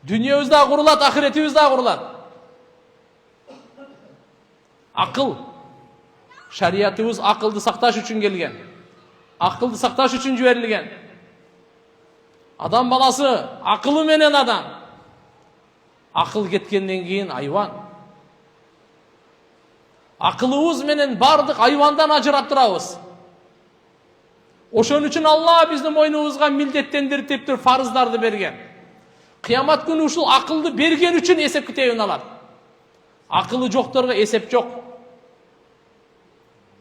Dünyamız da kurulat, ahiretimiz de kurulat. Akıl. Şariatımız akıldı saktaş üçün gelgen. Akıldı saktaş üçün jiberilen. Adam balası akıllı menen adam. Akıl ketkenden keyin hayvan. Akılыбыз menen bardык hayvandan ajыраптырабыз. Ошон үчүн Allah биздин мойнубузга милдеттендирип туруп фарыздарды берген. Кыямат күнү ушул акылды берген үчүн эсеп китебин алат. Акылы жокторго эсеп жок.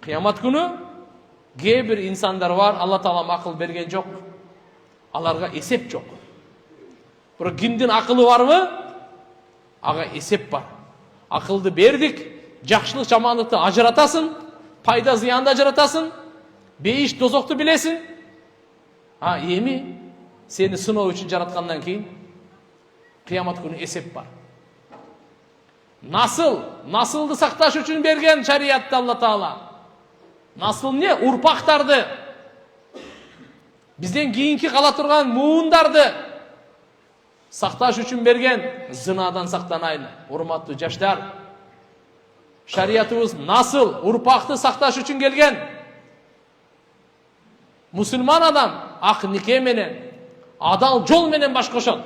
Кыямат күнү кээ бир инсандар бар, Алла Таалам акыл берген жок. Аларга эсеп жок. Бирок кимдин акылы барбы? Ага эсеп бар. Акылды бердик, жакшылык жамандыкты ажыратасың, пайда зыянды ажыратасың, бейиш дозокту билесиң. Эми сени сыноо үчүн жараткандан кийин кыямат күнү эсеп бар. Насылды сакташ үчүн берген шариятты Алла Таала. Насыл не? Урпактарды. Бизден кийинки кала турган муундарды сакташ үчүн берген. Зынадан сактанайлы, урматтуу жаштар. Шариятыбыз насыл, урпакты сакташ үчүн келген. Мусулман адам ак нике менен, адал жол менен баш кошот.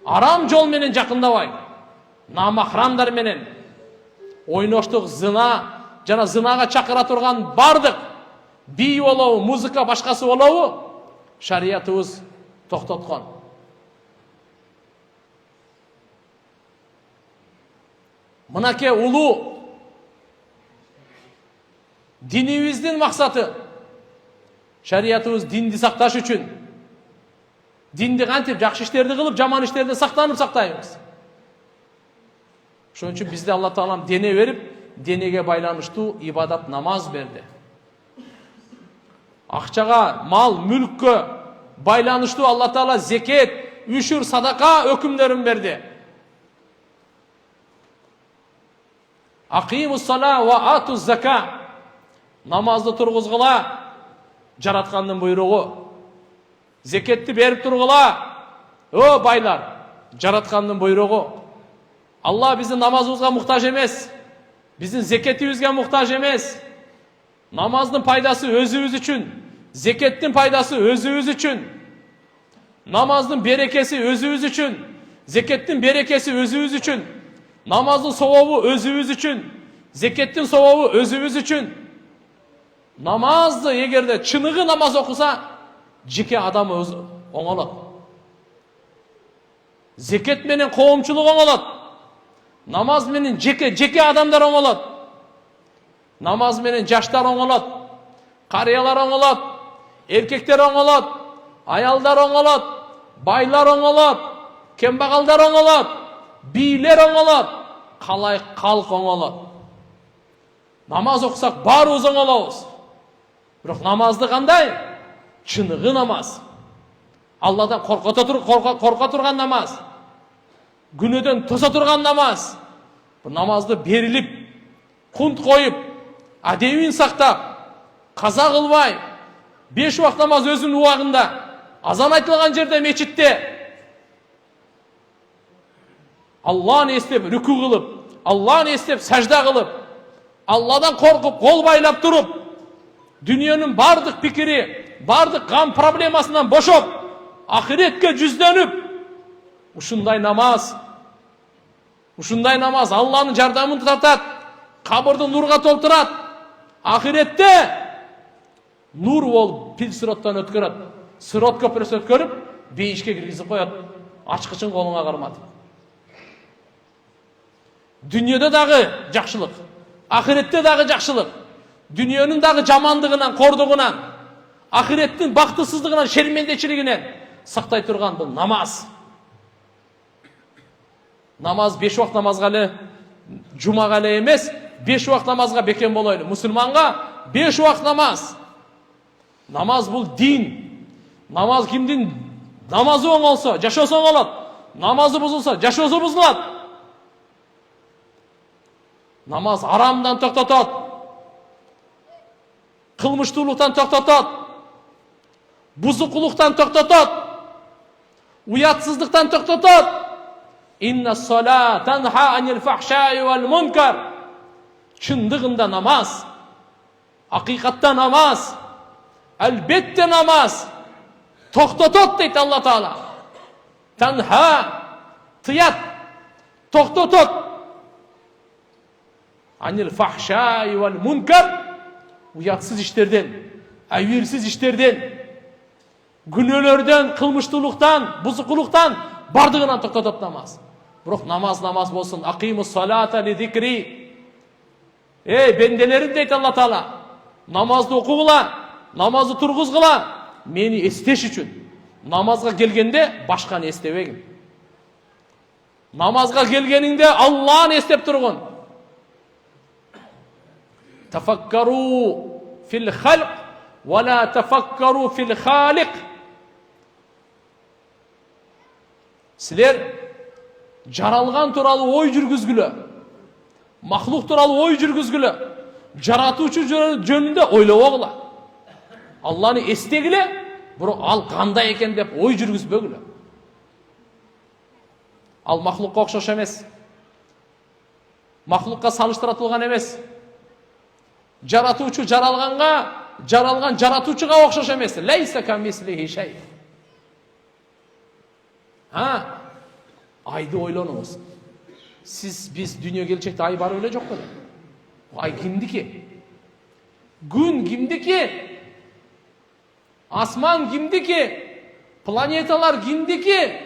Арам жол менен жакындабайт. Намахрамдар менен ойноштук, зына жана зынага чакыра турган бардык бий болобу, музыка башкасы болобу шариятыбыз токтоткон. Мынаке улуу динибиздин максаты. Шариятыбыз динди сакташ үчүн. Динди кантип жакшы иштерди кылып, жаман иштерди сактанып сактайбыз. Ошон үчүн бизде Алла Таалам дене берип, денеге байланыштуу ибадат намаз берди. Акчага, мал, мүлккө байланыштуу Алла Таала зекет, үшүр, садака өкүмдөрүн берди. Акимус сала ва атуз зака. Намазды тургузгула, жараткандын буйругу. Зекетти берип тургула, о байлар, жараткандын буйругу. Allah bizdin namazımızga muhtaç emez. Bizdin zeketibizge muhtaç emez. Namazdın paydası özümüz üçün. Zekettin paydası özümüz üçün. Namazdın berekesi özümüz üçün. Zekettin berekesi özümüz üçün. Namazın sovabu özümüz üçün. Zekettin sovabu özümüz üçün. Namazdı egerde çınığı namaz okusa jike adam oңолот. Zeket menen коомчулук oңолот. Namaz menen jeke adamlar oңолот. Namaz menen жаштар oңолот. Карыялар oңолot. Эркектер oңолot. Аялдар oңолot. Байлар oңолot. Кембагалдар oңолot. Бийлер oңолot. Калай калк oңолот. Намаз окусак баарыбыз oңолобуз. Бирок намазды кандай? Чыныгы намаз. Алладан корка турган намаз. Günöden tosa turgan namaz. Bu namazdı berilip, kunt koyup, adevin saktap, kaza kılbay, 5 vakt namaz özünün uağında, azan aytılgan jerde meçitte, Allah'ını istep rükû kılıp, Allah'ını istep sajda kılıp, Allah'dan korkup, kol baylap durup, dünyanın bardık pikiri, bardık gam problemasından boşop, ahiretke cüzlenip, ушундай намаз Алланын жардамын тартат, кабырды нурга толтурат. Ахиретте нур болуп пил сыроттон өткөрөт. Сырот көпүрөсүн өткөрүп, бейишке киргизип коет. Ачкычын колуңа карматып. Дүйнөдө дагы жакшылык, ахиретте дагы жакшылык. Дүйнөнүн дагы жамандыгынан, кордугунан, ахиреттин бактысыздыгынан, шермендечилигинен сактай турган бул намаз. Namaz 5 vakt namazga ele, cumaga ele emez, 5 vakt namazga beken boloylu. Musulmanga 5 vakt namaz. Namaz bul din. Namaz kimdin? Namazı oңolsa, жашоосу oңолот. Namazı buzulsa, жашоосу buzulot. Namaz aramdan toktotot. Kılmıştуулуктан toktotot. Buzukулуктан toktotot. Uyatsızlıktan to'xtatadi. Inna solat tanha anil fahsha'i wal munkar. Çındığında namaz, hakikatta namaz, elbette namaz to'xtatadi deydi Allah Teala. Tanha, tiyat, to'xtatadi. Anil fahsha'i wal munkar, uyatsız işlerden, ayvirsiz işlerden, günahlardan, kılmıştılıktan, buzukluktan bardığından to'xtatadi namaz. Biroq namaz bolsun. Aqimus salata li zikri. Ey bendelerim deydi Allah Teala. Namazды o'qig'ila, namazды turg'izg'ila, meni estesh uchun. Namazga kelgende boshqani estebegin. Namazga kelgeningde Allah'ni estep turg'in. Tafakkaru fil xalq va la tafakkaru fil xaliq. Sizler jaralgan turалы ой жүргүзгүлө, махлук туралы ой жүргүзгүлө, жаратуучу жөнүндө ойлобогула. Алланы эстегиле, бирок ал кандай экен деп ой жүргүзбөгүлө. Ал махлукка окшош эмес. Махлукка салыштырылган эмес. Жаратуучу жаралган жаратуучуга окшош эмес. Лейса камислихи шей. Айды ойлонуңуз. Biz dünya gelecekte ay var öyle çok kadar. Ay kimdiki? Gün kimdiki? Asman kimdiki? Planetalar kimdiki?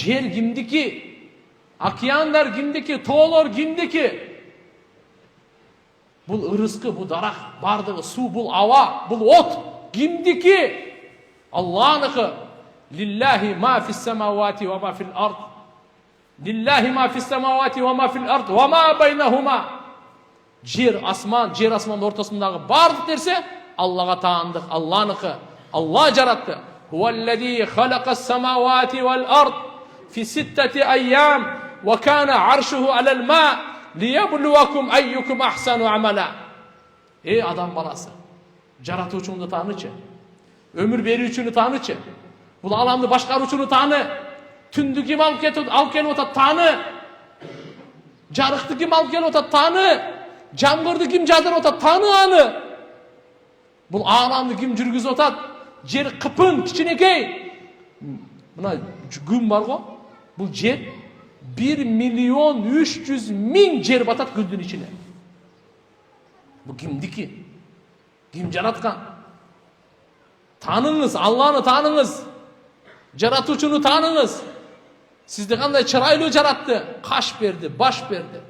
Yer kimdiki? Океандар kimdiki? Тоолор kimdiki? Бұл ырыскы, бұл дарақ, бардығы, су, бұл ава, бұл от kimdiki? Allah'nıkı. Lillahi ma fis semavati ve ma fil ard. Lillahi ma fis semavati ve ma fil ard ve ma beynehuma. Yer asmanın ortasındağı bardıq derse Allah'a taandık. Allah'nıkı. Allah jarattı. Huvellezî halakas semavati vel ard fi sitteti ayyam ve kana arşuhu alel ma liyebluvakum eyyukum ahsanu amala. Ey adam balası. Жаратуучуңду таанычы. Ömür берүүчүнү таанычы. Бұл аламды башкаруучуну тааны. Түндү ким алып келип атат тааны. Жарыкты ким алып келип атат тааны. Жамгырды ким жаадырып атат тааны аны. Бұл аламды ким жүргүзүп атат. Жер кыпын кичинекей. Мына күн бар го. Бұл жер 1.300.000 жер батат күндүн ичине. Бұл кимдики? Ким жараткан? Tanınız, Allah'ını tanınız. Жаратуучуну tanınız. Sizde kандай çıraylı jarattı. Kaş berdi, baş berdi.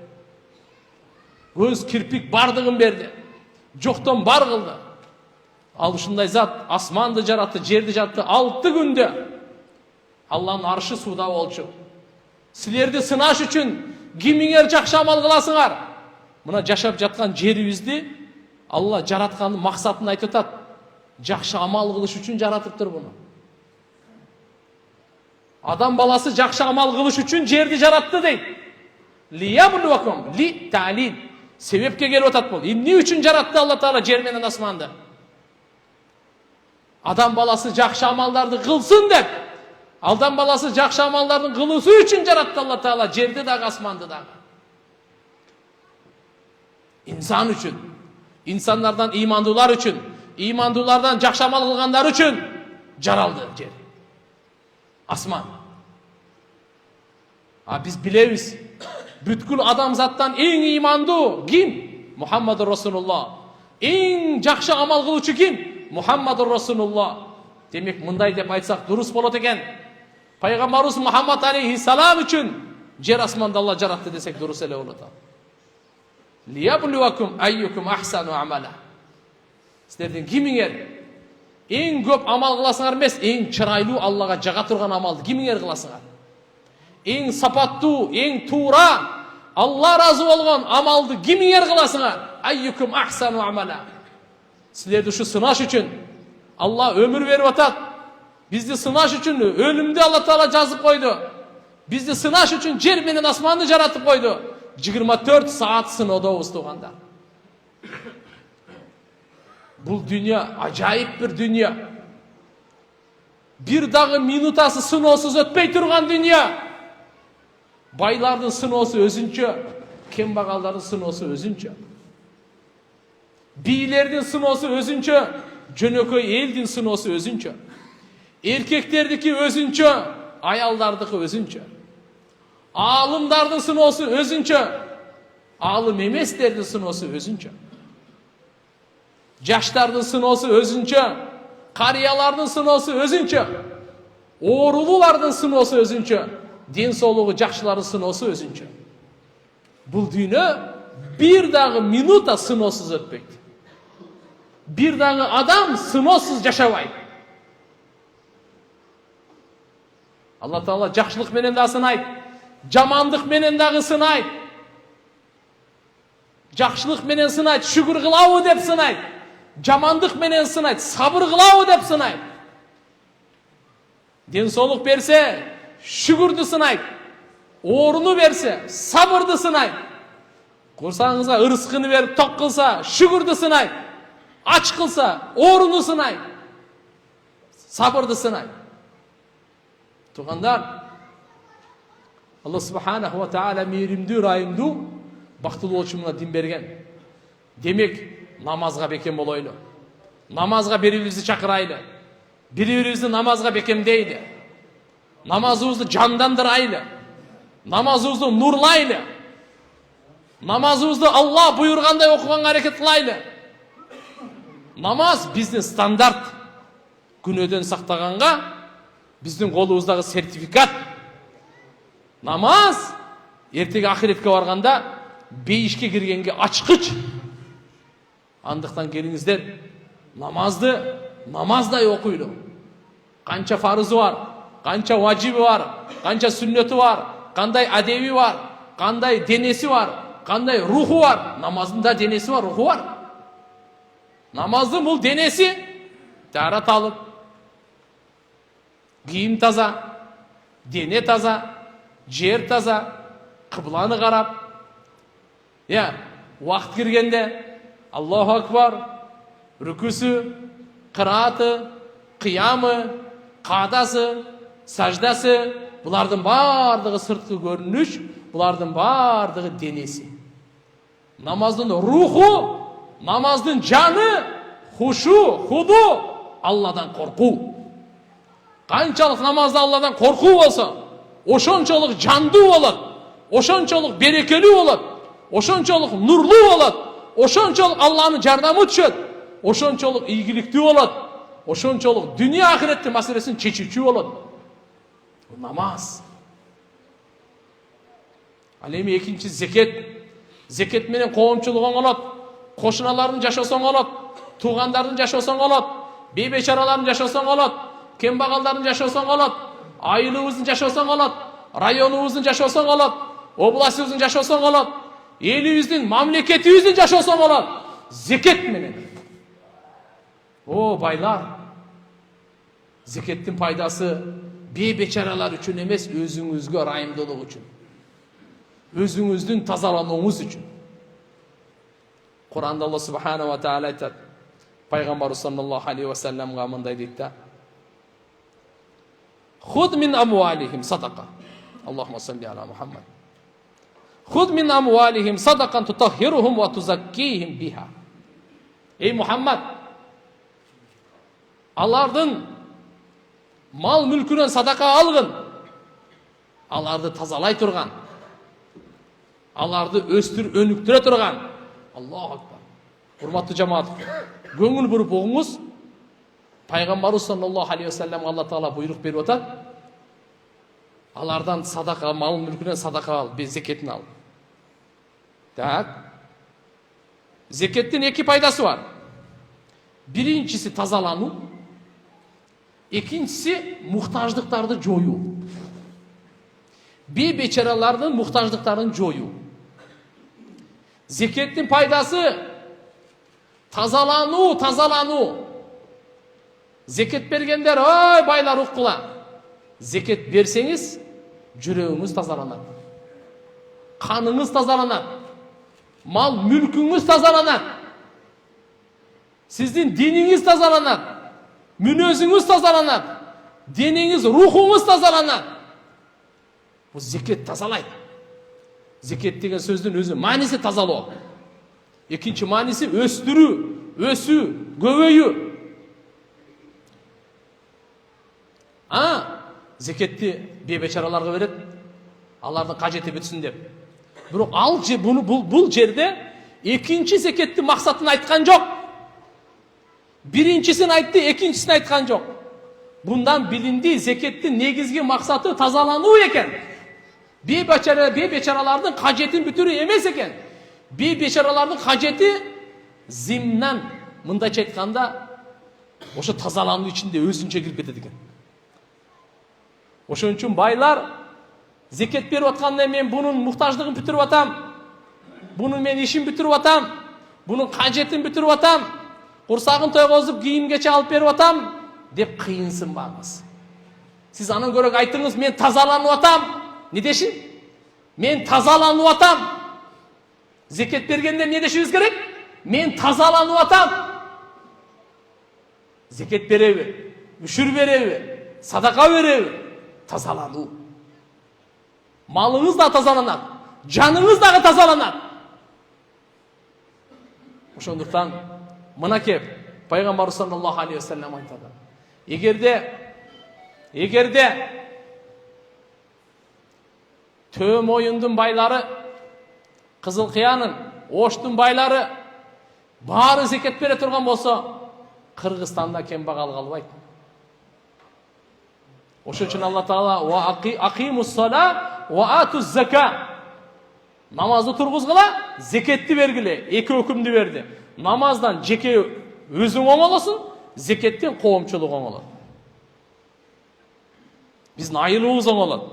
Göz, kirpik bardığın berdi. Jokton бар kıldı. Al ушундай zat asmandı jarattı, жерди jarattı 6 günde. Allah'ın arşı suda bolчу. Sizlerdi sınaş üçün kimiңер жакшы амал кыласыңар. Мына жашап жаткан жерибизди Allah жараткандын максатын айтып атат. Жакшы амал кылыш үчүн жаратыптыр буну. Адам баласы жакшы амал кылыш үчүн жерди жаратты дейт. Лияблувакум ли та'лил. Себепке келип атат бул. Эмне үчүн жаратты Алла Таала жер менен асманды? Адам баласы жакшы амалдарды кылсын деп. Адам баласы жакшы амалдардын кылуусу үчүн жаратты Алла Таала жерди дагы асманды дагы. İnsan үчүн, insanlardan imandуулар үчүн, имандуулардан жакшы амал кылгандар үчүн жаралды жер. Асман. Биз билебиз. Бүткүл адамзаттан эң имандуу ким? Мухаммадур Расулуллах. Эң жакшы амал кылуучу ким? Мухаммадур Расулуллах. Демек мындай деп айтсак дурус болот экен. Пайгамбарыбыз Мухаммад алейхиссалам үчүн жер асманды Алла жаратты десек дурус эле болот. Liyabluvakum ayyukum ahsanu amala. Сіздерден кимиңер эң көп амал кыласыңар эмес, эң чырайлуу Аллага жага турган амалды кимиңер кыласыңар? Эң сапаттуу, эң туура, Алла разы болгон амалды кимиңер кыласыңар? Ayyukum ahsanu amala. Сіздерди ушу сынаш үчүн Алла өмүр берип атат. Бизди сынаш үчүн өлүмдү Алла Таала жазып койду. Бизди сынаш үчүн жер менен асманды жаратып койду. 24 saat сыноодобуз туугандар. Бұл дүния ажайып бір дүния. Bir дағы минутасы сыноосыз өтпей тұрған дүния. Байлардың сыносы өзінчө, кембағалдардың сыносы өзінчө. Бийлердің сыносы өзінчө, жөнөкөй елдің сыносы өзінчө. Erkekтердікі өзінчө, аялдардікі өзінчө. Алымдардың сыносы өзінчө, алым еместердің сыносы өзінчө. Жаштардың сыносы өзінчө, қариялардың сыносы өзінчө. Оорулуулардын сыносы өзінчө, денсаулығы жакшылардын сыносы өзінчө. Бұл дүйнө bir дағы минута сыноосуз өтпейт. Bir дағы адам сыноосуз жашабайт. Алла Таала жакшылык менен да сынайт, жамандык менен дагы сынайт. Жакшылык менен сынайт, шүгүр кылабы деп сынайт. Жамандык менен сынайт, сабыр кылабы деп сынайт. Денсаулык берсе, шүгүрдү сынайт. Орunu берсе, сабырды сынайт. Курсаңызга ырыскыны берип ток кылса, шүгүрдү сынайт. Ач кылса, оруну сынайт. Сабырды сынайт. Тугандар, Алла Субханаху ва Таала мейримдүү, райымдуу, бактылуу болушуна дин берген. Демек, намазга бекем болойлу. Намазга бири-бирибизди чакырайлы. Бири-бирибизди намазга бекемдейлі. Намазыбызды жандандырайлы. Намазыбызды нурлайлы. Намазыбызды Алла буйргандай окуганга аракет кылайлы. Намаз биздин стандарт. Күнөөдөн сактаганга биздин колубуздагы сертификат. Намаз эртеги ахиретке барганда бейишке киргенге ачкыч. Андыктан келиңиздер, намазды намаздай окуйлу. Канча фарызы бар, канча важиби бар, канча сүннөтү бар, кандай адеби бар, кандай денеси бар, кандай руху бар. Намаздын да денеси бар, руху бар. Намаздын бул денеси тарат алып, кийим таза, дене таза, жер таза, кыбланы карап. Вакыт киргенде Аллаху акбар, рүкүсү, кырааты, кыямы, каадасы, саждасы, булардын бардыгы сырткы көрүнүш, булардын бардыгы денеси. Намаздын руху, намаздын жаны, хушу, худу, Алладан коркуу. Канчалык намазда Алладан коркуу болсо, ошончолук жандуу болот, ошончолук берекелүү болот, ошончолук нурлуу болот, ошончолук Алланын жардамы түшөт, ошончолук ийгиликтүү болот, ошончолук дүнүйө ахиреттин маселесин чечүүчү болот. Намаз. Ал эми экинчи зекет. Зекет менен коомчулук оңолот, кошуналардын жашоосу оңолот, туугандардын жашоосу оңолот, бейбечаралардын жашоосу оңолот, кембагалдардын жашоосу оңолот, айылыбыздын жашоосу оңолот, районубуздун жашоосу оңолот, областыбыздын жашоосу оңолот, элибиздин, мамлекетибиздин жашоосу оңолот. Зекет менен. О, байлар. Зекеттин пайдасы бейбечаралар үчүн эмес, өзүңүзгө ырайымдуулук үчүн. Өзүңүздүн тазаланууңуз үчүн. Куранда Алла Субханаху ва Таала айтат. Пайгамбар саллаллаху алейхи ва салламга мындай дейт да: Худ мин амвалихим садака. Аллахумма салли аля Мухаммад. Худ мин амвалихим садакан тутаххирухум ва тузаккихим биха. Эй Мухаммад, алардын мал мүлкүнөн садака алгын. Аларды тазалай турган. Аларды өнүктүрө турган. Аллаху акбар. Урматтуу жамаат, көңүл буруп угуңуз. Пайгамбар саллаллаху алейхи ва саллам Алла Таала буйрук берип атат. Алардан садака, мал мүлкүнөн садака ал, зекетин ал. Так. Зекеттин эки пайдасы бар. Биринчиси тазалануу, экинчиси муктаждыктарды жоюу. Бейбечаралардын муктаждыктарын жоюу. Зекеттин пайдасы тазалануу. Зекет бергендер, ой байлар уккула. Зекет берсеңиз, жүрөгүңүз тазаланат. Каныңыз тазаланат. Мал мүлкүңүз тазаланат. Сиздин диниңиз тазаланат, мүнөзүңүз тазаланат, денеңиз, рухуңуз тазаланат. Бул зекет тазалайт. Зекет деген сөздүн өзү мааниси тазалоо. Экинчи мааниси өстүрүү, өсүү, көбөйүү. Зекетти бейбечараларга берет, алардын кажети бүтсүн деп. Бирок ал бул жерде экинчи зекеттин максатын айткан жок. Биринчисин айтты, экинчисин айткан жок. Bundan bilindi zekettin negizgi maksatı tazalanуу eken. Beybeçaralardın kacetin bütürü emes eken. Beybeçaralardın kaceti zimnen mındayça aytkanda oşo tazalanуу içinde özünçe kirip ketет экен. Ошон үчүн байлар зекет берип атканда мен бунун муктаждыгын бүтүрүп атам. Бунун мен ишин бүтүрүп атам. Бунун кажетин бүтүрүп атам. Курсагын тойгозуп кийимгече алып берип атам деп кыйынсынбаңыз. Сиз анын көрөк айтыңыз, мен тазаланып атам. Не дешин? Мен тазаланып атам. Зекет бергенде не дешибиз керек? Мен тазаланып атам. Зекет береби? Үшүр береби? Садака береби? Тазалануу. Малыңыз да тазаланат, жаныңыз дагы тазаланат. Ошондуктан мына кеп пайгамбар саллаллаху алейхи ва саллям айтады. Эгерде Төө моюндун байлары, Кызыл Кыянын, Оштун байлары баары зекет бере турган болсо, Кыргызстанда кембагал калбайт. Ошон үчүн Алла Таала ва акимус сала ва атуз зака. Намазды тургузгула, зекетти бергиле. Эки өкүмдү берди. Намаздан жеке өзүң оңолосуң, зекеттен коомчулук оңолот. Биздин айылыбыз оңолот.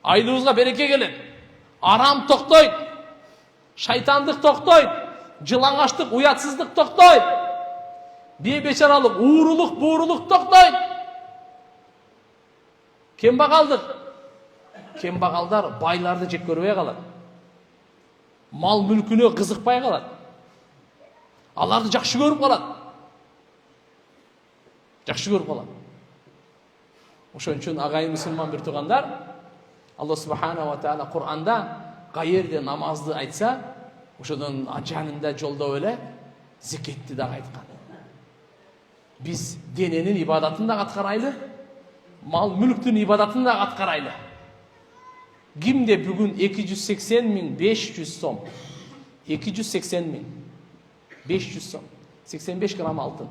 Айылыбызга береке келет. Арам токтойт. Шайтандык токтойт. Жылаңаштык, уятсыздык токтойт. Бейбечаралык, уурулук, буурулук токтойт. Кембагалдар байларды жек көрбөй калат. Мал мүлкүнө кызыкпай калат. Аларды жакшы көрүп калат. Ошон үчүн агайын мусулман бир туугандар, Алла субхана ва таала Кур'анда каерде намазды айтса, ошодон жанында жолдоп эле зекетти дагы айткан. Биз дененин ибадатын да аткарайлы, мал мүлктүн ибадатын да аткарайлы. Кимде бүгүн 280.500 сом, 280.500 сом, 85 грамм алтын.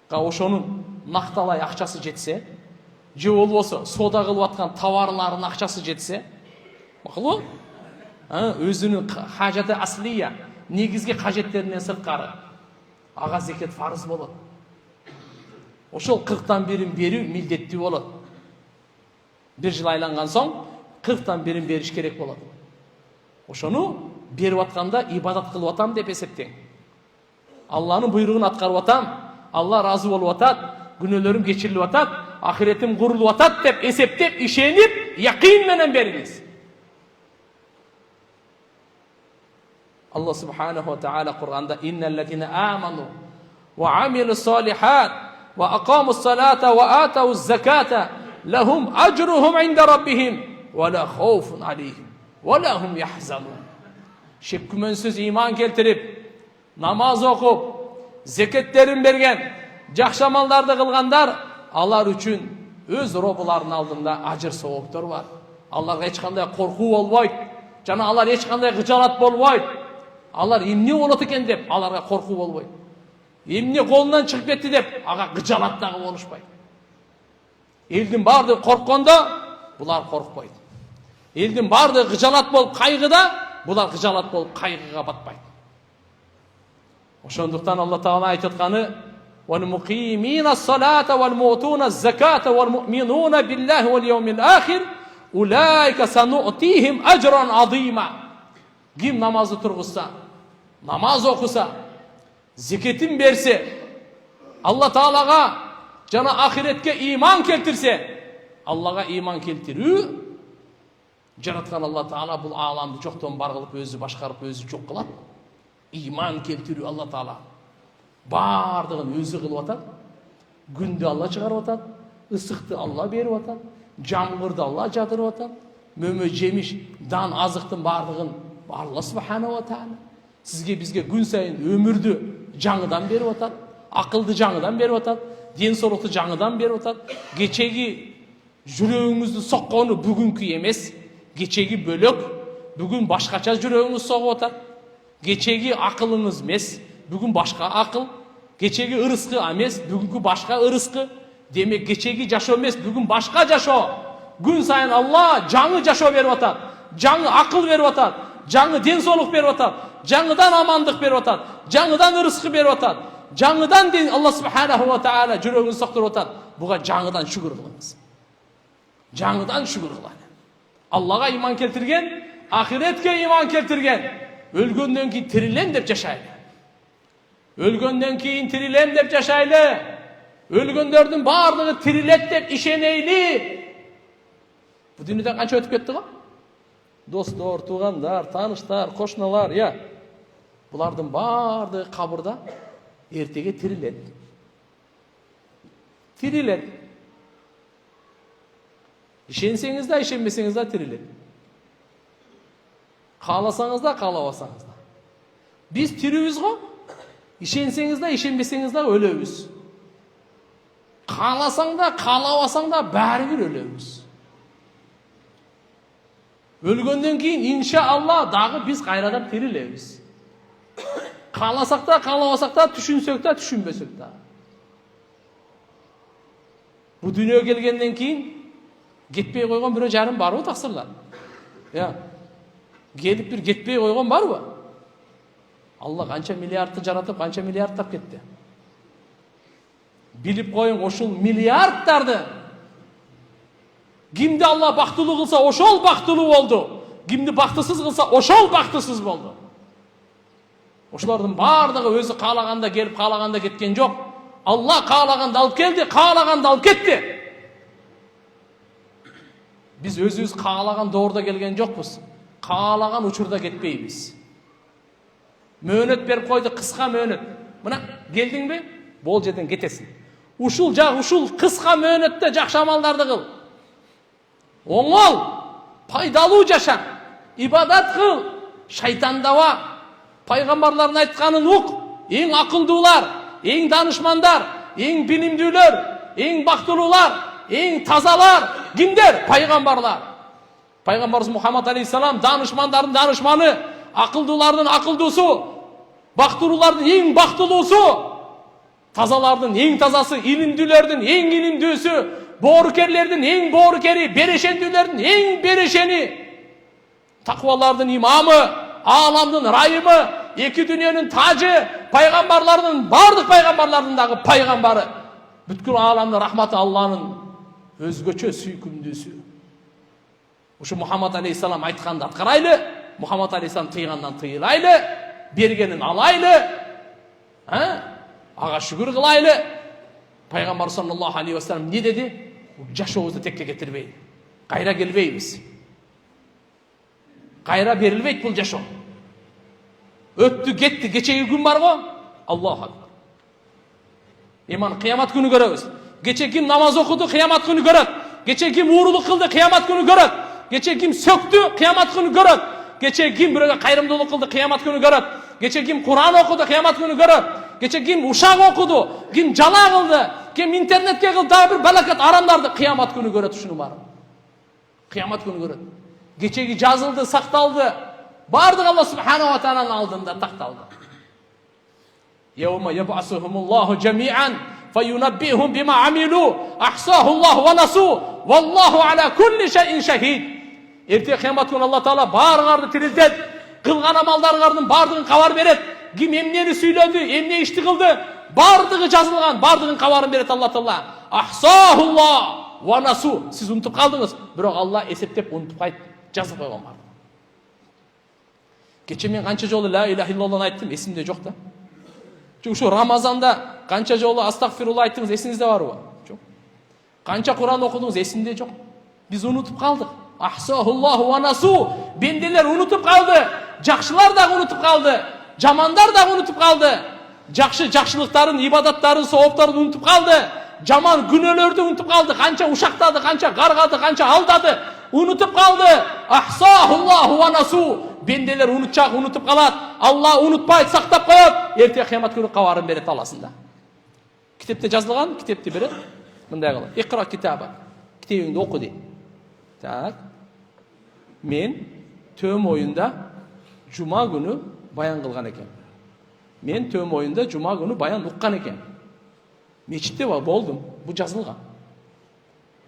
Ошонун накталай акчасы жетсе, же болбосо соода кылып аткан товарларынын акчасы жетсе, макулбу? Өзүнүн хажаты аслия, негизги кажеттеринен сырткары ага зекет фарыз болот. Ошол 40тан 1-ин берүү милдеттүү болот. Бир жыл айланган соң 40тан 1-ин бериш керек болот. Ошону берип атканда ибадат кылып атам деп эсептең. Алланын буйругун аткарып атам, Алла разы болуп атат, күнөөлөрүм кечирилип атат, ахиретим курулуп атат деп эсептеп, ишенип, якын менен бериңиз. Алла субханаху ва таала Кур'анда инналлазина аману ва амилус салихат ва акамус салата ва атауз заката лахум ажрухум инда раббихим ва ла хауфун алейхим ва ла хум яхзанун. Шек күмөнсүз иман келтирип, намаз окуп, зекеттерин берген, жакшы амалдарды кылгандар, алар үчүн өз робуларынын алдында ажыр сооптор бар. Аларга эч кандай коркуу болбойт, жана алар эч кандай кыжалат болбойт. Алар эмне болот экен деп аларга коркуу болбойт. Эмне колунан чыгып кетти деп ага кыжалат дагы болушпайт. Элдин баардыгы корккондо булар коркпойт. Элдин баардыгы кыжалат болуп кайгыда, булар кыжалат болуп кайгыга батпайт. Ошондуктан Алла Таала айтып атканы: "Вал муқимина ас-салата вал му'туна az-заката вал му'минуна биллахи вал йаумил ахир улайка сану'тихим ажран азима." Ким намазды тургузса, намаз окуса, зекетин берсе, Алла Таалага жана ахиретке иман келтирсе, Аллага иман келтирүү, жараткан Алла Таала бул ааламды жоктон бар кылып өзү башкарып өзү жок кылат. Иман келтирүү Алла Таала. Бардығын өзі қылып атат. Күнді Алла шығарып атат, ысықты Алла беріп атат, жамғырды Алла жадырып атат, мөмө жеміш, дан азықтың бардығын Алла субханала тағала сізге бізге күн сайын өмірді жаңыдан беріп атат, ақылды жаңыдан беріп атат, денсаулықты жаңыдан беріп атат. Кечеги жүрегіңізді соққаны бүгінгі емес, кечеги бөлек, бүгін башқача жүрегіңіз соғып атат. Кечеги ақылыңыз емес, бүгін башқа ақыл. Кечеги ырысқы емес, бүгінгі башқа ырысқы. Демек кечеги жашоо емес, бүгін башқа жашоо. Күн сайын Алла жаңы жашоо беріп атат, жаңы ақыл беріп атат, жаңы денсаулық беріп атат, жаңыдан амандық беріп атат, жаңыдан ырысқы беріп атат, жаңыдан Алла субханаху ва тағала жүрегіңізді соқтырып атат. Бұға жаңыдан шүгір қылыңыз. Жаңыдан шүгір қылыңыз. Аллаға иман келтірген, ақиретке иман келтірген, өлгөндөн кейін тірілем деп жашайды. Өлгөндөн кейін тірілем деп жашайды. Өлгөндөрдүн бардығы тірілет деп ишенейли. Бұл дүниеден қанша өтіп кетті ғой? Достор, туғандар, таныштар, қошналар, бұлардың бардығы қабырда ертеге тірілет. Тірілет. Ишенсеңіз да, ишенбесеңіз да тірілет. Қаласаңыз да, қалабасаңыз да. Біз тіріміз ғой. Ишенсеңіз да, ишенбесеңіз да өлөбүз. Қаласаң да, қалабасаң да бәрібір өлөбүз. Өлгөндөн кейін иншалла дағы біз қайрадан тірілеміз. Қаласақ та, қалабасақ та, түшінсек та, түшінбесек та. Бұл дүниеге келгенден кейін кетпей қойған бір жарым бар ғой тақсырлар. Келіп бір кетпей қойған бар ғой. Алла қанша миллиардты жаратып, қанша миллиардтап кетті. Біліп қойың, ошол миллиардтарды кимди Алла бактылуу кылса, ошол бактылуу болду. Кимди бактысыз кылса, ошол бактысыз болду. Ошолордун бардыгы өзү каалаганда келип, каалаганда кеткен жок. Алла каалаганда алып келди, каалаганда алып кетти. Биз өзүбүз каалаган доордо келген жокпуз. Каалаган учурда кетпейбиз. Мөөнөт берип койду, кыска мөөнөт. Мына келдиңби? Бул жерден кетесиң. Ушул кыска мөөнөттө жакшы амалдарды кыл. Оңол, пайдалуу жаша, ибадат кыл, шайтандаба, пайгамбарлардын айтканын ук, эң акылдуулар, эң данышмандар, эң билимдүүлөр, эң бактылуулар, эң тазалар кимдер? Пайгамбарлар. Пайгамбарыбыз Мухаммад алейхиссалам данышмандардын данышманы, акылдуулардын акылдуусу, бактылуулардын эң бактылуусу, тазалардын эң тазасы, илимдүүлөрдүн эң илимдүүсү, боорукерлердин эң боорукери, берешендүүлөрдүн эң берешени, таквалардын имамы, аламдын райымы, эки дүниөнүн тажы, пайгамбарлардын, бардык пайгамбарлардын дагы пайгамбары, бүткүл аламдын рахматы Алланын өзгөчө сүйкүмдүүсү. Ушу Мухаммад алейхиссалам айтканды аткарайлы, Мухаммад алейхиссалам тыйгандан тыйылайлы, бергенин алайлы, ага шүгүр кылайлы. Пайгамбар саллаллаху алейхи вассалам не деди? Жашообузду текке кетирбейли. Кайра келбейбиз. Кайра берилбейт бул жашоо. Өттү кетти, кечеги күн бар го. Аллаху акбар. Иман кыямат күнү көрөбүз. Кече ким намаз окуду, кыямат күнү көрөт. Кече ким уурулук кылды, кыямат күнү көрөт. Кече ким сөктү, кыямат күнү көрөт. Кече ким бирөөгө кайрымдуулук кылды, кыямат күнү көрөт. Кече ким Куран окуду, кыямат күнү көрөт. Кече ким ушак окуду, ким жала кылды, ким интернетке кылды, дагы бир балакат арамдарды, кыямат күнү көрөт ушуну баары. Кыямат күнү көрөт. Кечеги жазылды, сакталды. Бардык Алла субханаху ва тааlanын алдында такталды. Yawma yab'asuhumullahu jami'an fayunabbihum bima amilu ahsahu Allah wa nasu wallahu ala kulli shay'in shahid. Эрте кыямат күнү Алла таала баарыңарды тирилтет. Кылган амалдарыңардын бардыгын кабар берет. Ким эмнени сүйлөдү, эмне ишти кылды, бардыгы жазылган, бардыгын кабарын берет Алла таала. Ahsahullah wa nasu. Сиз унутуп калдыңыз, бирок Алла эсептеп унутпайт, жазып койгон бар. Кече мен канча жолу ла илаха иллаллахны айттым, эсимде жок да. Ушу Рамазанда канча жолу астагфирулла айттыңыз, эсиңизде барбы? Жок. Канча Куран окудуңуз, эсимде жок. Биз унутуп калдык. Ahsahullahu wa nasu. Бенделер унутуп калды. Жакшылар да унутуп калды. Жамандар да унутуп калды. жакшылыктарын, ибадаттарын, сооптарын унутуп калды. Жаман күнөөлөрдү унутуп калды. Канча ушактады, канча каргады, канча алдады. Унутуп калды. Ахсахуллаху ва насу. Бенделер унутчак, унутуп калат. Алла унутпайт, сактап коет. Эрте кыямат күнү кабарын берет Алласында. Китепте жазылган, китепти берет. Мындай кылып. Икра китаба. Китебиңди оку дейт. Так. Мен төм оюнда жума күнү баян кылган экен. Мен төм оюнда жума күнү баян уккан экен. Мечитте болдум. Бу жазылган.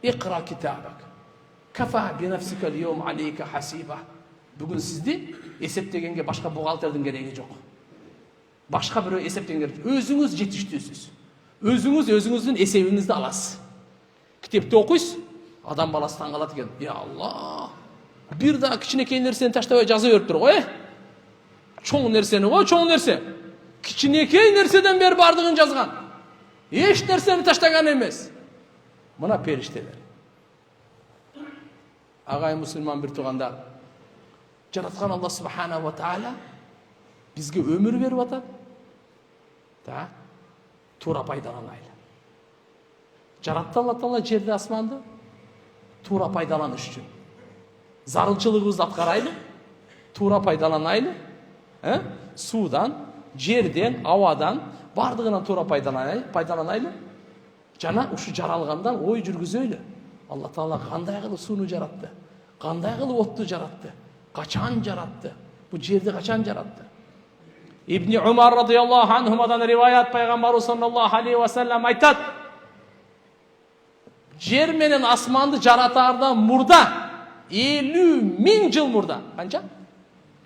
Икра китабак. Кафа би нафсика al-yawm alayka hasiba. Бүгүн сизди эсептегенге башка бухгалтердин кереги жок. Башка бирөө эсептеген керек. Өзүңүз жетиштүүсүз. Өзүңүздүн эсебиңизди аласыз. Китепти окуйсуз. Адам баласы таң калат экен. Я Алла. Бир да кичинекей нерсени таштабай жаза бериптир го, Чоң нерсени го, чоң нерсе. Кичинекей нерседен бери бардыгын жазган. Эч нерсени таштаган эмес. Мына периштелер. Агай мусулман бир туугандар. Жараткан Алла субхана ва таала бизге өмүр берип атат. Да. Тура пайдаланайлы. Жаратты Алла Таала жерди, асманды тура пайдаланыш үчүн. Зарылчылыгыбызды аткарайлы, тура пайдаланайлы. Суудан, жерден, абадан бардыгынан тура пайдаланайлы. Жана ушу жаралгандан ой жүргүзөйлү. Алла Таала кандай кылып сууну жаратты? Кандай кылып отту жаратты? Качан жаратты? Бу жерди качан жаратты? Ибн Умар радıyallahu anhumadan риваят, пайгамбарыбыз саллаллаху алейхи ва саллям айтат: жер менен асманды жаратаардан мурда 50.000 жыл мурда. Канча?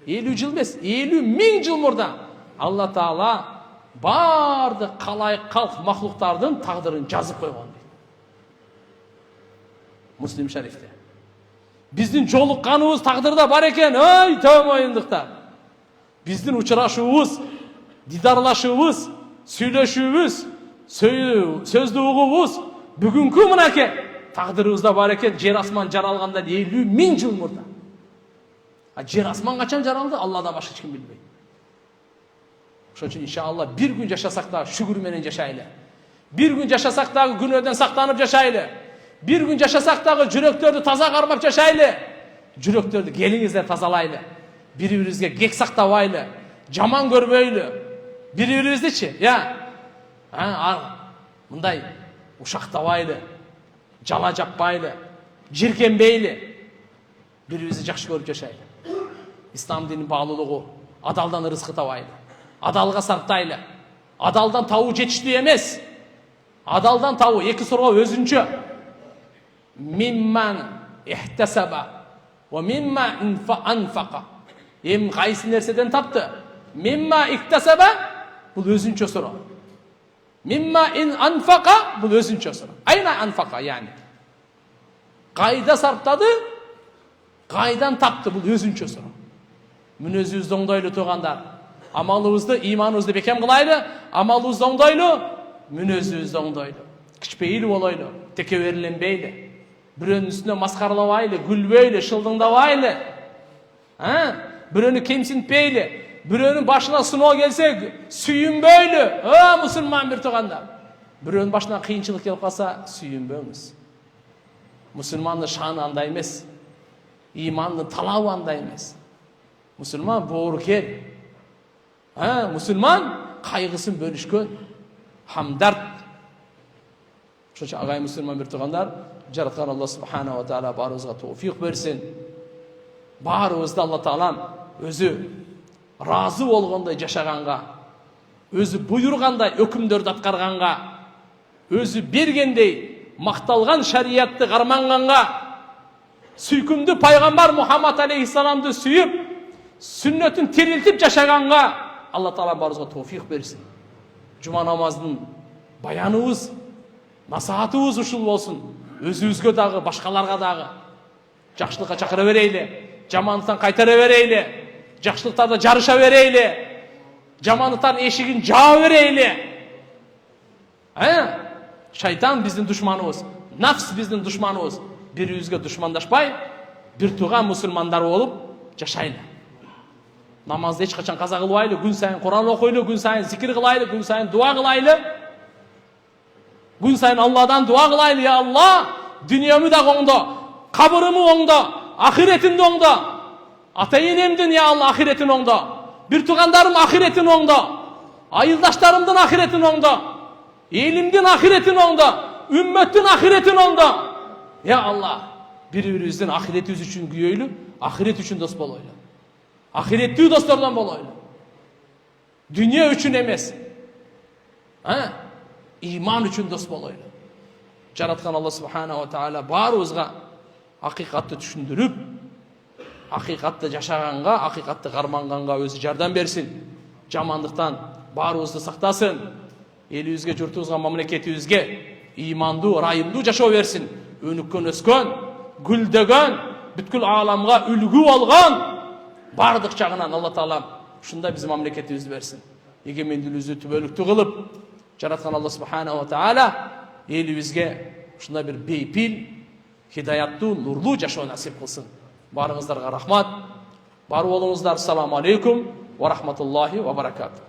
50 жыл эмес, 50.000 жыл мурда Алла Таала барды калк махлуктардын тагдырын жазып койгон дейт. Муслим шарифте. Биздин жолукканыбыз тагдырда бар экен, ой төм оюндуктар. Биздин учурашуубуз, дидарлашуубуз, сүйлөшүүбүз, сөздү угуубуз бүгүнкү мынакей тагдырыбызда бар экен. Жер асман жаралгандан 50.000 жыл мурда. Жер асман качан жаралды? Алладан башка эч ким билбейт. Ошон үчүн иншалла бир күн жашасак да шүгүр менен жашайлы. Бир күн жашасак дагы күнөөдөн сактанып жашайлы. Бир күн жашасак дагы жүрөктөрдү таза кармап жашайлы. Жүрөктөрдү келиңиздер тазалайлы. Бири-бирибизге кек сактабайлы, жаман көрбөйлү. Бири-бирибиздичи, мындай ушактабайлы, жала жаппайлы, жиркенбейлі. Бири-бирибизди жакшы көрүп жашайлы. Ислам динин баалуулугу, адалдан рызкы табайлы. Адалга сарптайлы. Адалдан табуу жетиштүү эмес. Адалдан табуу эки суроо өзүнчө. Мимман ихтасаба ва мимма анфака. Эми кайсы нерседен тапты? Мимма ихтасаба бул өзүнчө суроо. Мимма анфака бул өзүнчө суроо. Айна анфака яни. Кайда сарптады? Кайдан тапты? Бул өзүнчө суроо. Мүнөзүбүздү оңдойлу туугандар. Амалыбызды, иманыбызды бекем кылайлы. Амалыбызды оңдойлу, мүнөзүбүздү оңдойлу. Кичпейли болойлу, текеберленбейли. Бирөөнүн үстүнө маскаралабайлы, күлбөйлү, шылдыңдабайлы. Бирөөнү кемсинтпейли. Бирөөнүн башына сыноо келсе, сүйүнбөйлү. Мусулман бир туугандар. Бирөөнүн башына кыйынчылык келип калса, сүйүнбөңүз. Мусулмандын шаны андай эмес. Имандын талабы андай эмес. Мусулман боорукер. Мусулман кайгысын бөлүшкөн. Хамдард. Ошо агай мусулман бир туугандар, жараткан Алла субхана ва таала баарыбызга тоофик берсин. Баарыбызды Алла таалам өзү разы болгондой жашаганга, өзү буйругандай өкүмдөрдү аткарганга, өзү бергендей макталган шариятты карманганга, сүйкүмдүү пайгамбар Мухаммад алейхиссаламды сүйүп, сүннөтүн тирилтип жашаганга Алла таала баарыбызга тоофик берсин. Жума намазынын баяныбыз, насаатыбыз ушул болсун. Өзүбүзгө дагы, башкаларга дагы жакшылыкка чакыра берейли. Жамандыктан кайтара берейли. Жакшылыктарда жарыша берейли. Жамандыктардын эшигин жаба берейли. Шайтан биздин душманыбыз, нафс биздин душманыбыз. Бири-бирибизге душмандашпай, бир тууган мусулмандар болуп жашайлы. Намазды эч качан каза кылбайлы, күн сайын Кур'ан окуйлу, күн сайын зикир кылайлы, күн сайын дуа кылайлы. Күн сайын Алладан дуа кылайлы, я Алла, дүниемі да оңдо, кабырымы оңдо, ахиретимди оңдо. Ата-энемдин, я Алла, ахиретин оңдо. Bir тугандарым ахиретин оңдо. Айылдаштарымдын ахиретин оңдо. Элимдин ахиретин оңдо. Үммөттүн ахиретин оңдо. Я Алла, бири-бирибиздин ахиретибиз үчүн күйөйлү, ахирет үчүн дос болойлу. Ахиреттүү достордон болойлу. Дүние үчүн эмес. Иман үчүн дос болойлу. Жараткан Алла субханаху ва тааля баарыбызга акыйкатты түшүндүрүп, акыйкатты жашаганга, акыйкатты карманганга өзү жардам берсин. Жамандыктан баарыбызды сактасын. Элибизге, журтубузга, мамлекетибизге имандуу, ырайымдуу жашоо берсин. Өнүккөн, өскөн, гүлдөгөн, бүткүл ааламга үлгү болгон бардык жагынан Алла таала ушундай биздин мамлекетибизди берсин. Эгемендүүлүктү түбөлүктүү кылып, жараткан Алла субханаху ва тааля элибизге ушундай бир бейпил, хидаяттуу, нурлуу жашоо насип кылсын. Барыңыздарга рахмат. Бар болуңуздар. Ассаламу алейкум ва рахматуллахи ва баракатух.